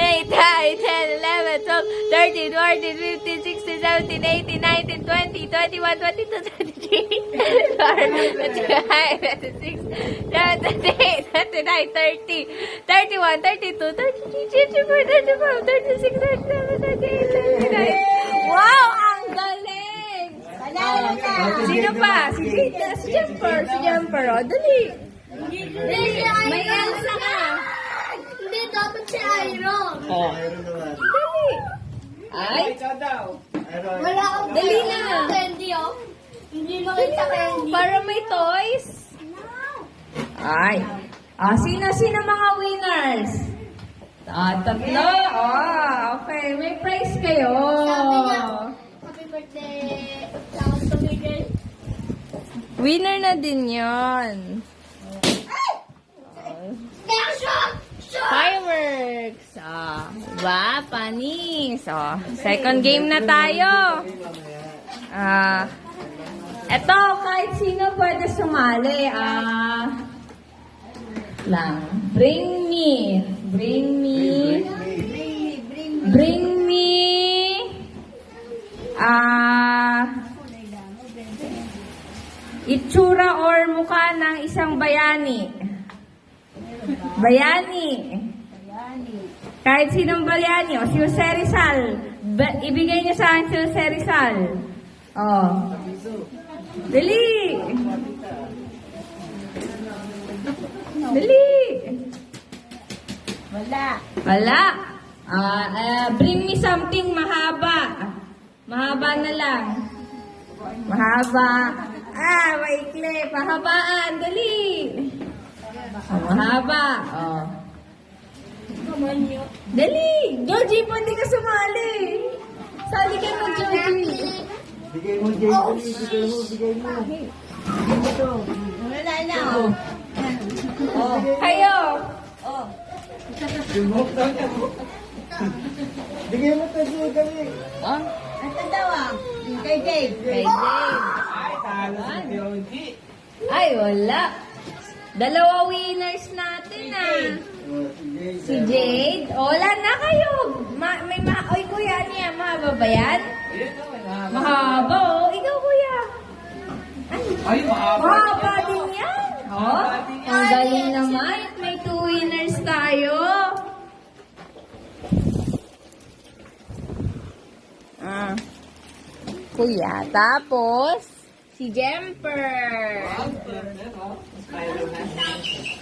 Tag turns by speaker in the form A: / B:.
A: 8, 9, 10, 11, 12, 13, 14, 15, 16, 17, 18, 19, 20, 21, 22, 23, 24, 25, 26, 27, 28, 29, 30, 31, 32, 33, 34, 35, 36, 37, 38, 39. Wow! Ang galing! Sino pa? Si Jumper. Si Jumper. O, dali. May Elsa ka.
B: Hindi, dapat si Iron.
A: Oh. Dali. Ay.
B: Wala akong
A: Dali na.
B: candy, oh. Hindi makita candy.
A: Para may toys. Ay. Ah, sino mga winners? Tatlo. Oh, okay. May prize kayo.
B: Sabi niya, happy birthday. Tapos tumigil.
A: Winner na din yon.
B: Kaya shot! Shot!
A: Fireworks. Ba, panis. Second game na tayo. Eto, kahit sino pwede sumali. Bring me. Itsura or mukha ng isang bayani. Bayani. Kahit sinong bayani. O, si Jose Rizal. Ibigay niyo sa akin si Jose Rizal. Oh. Dali. Dali. Wala. Bring me something mahaba. Mahaba na lang. Mahaba. Maikli. Pahabaan. Dali. Mahaba. Oh. Dali. Georgie, pwede ka sumali. Sali ka mo, Georgie.
C: Bigay mo, bigay mo.
B: Wala na, oh.
A: Kayo.
C: Bigay mo tayo, dali.
B: Ito daw, ah. Kay Dave.
A: Kay Dave.
C: Ay, talo si Teoji.
A: Ay, wala. Dalawa winners natin, Si Jade. Wala na kayo. Oy, kuya, niya, mahaba ba yan? Mahaba, oh. Ikaw, kuya.
C: Ay, mahaba.
A: Mahaba din yan. Oh, ang galing naman. May 2 winners tayo. Kuya, tapos si Jemper.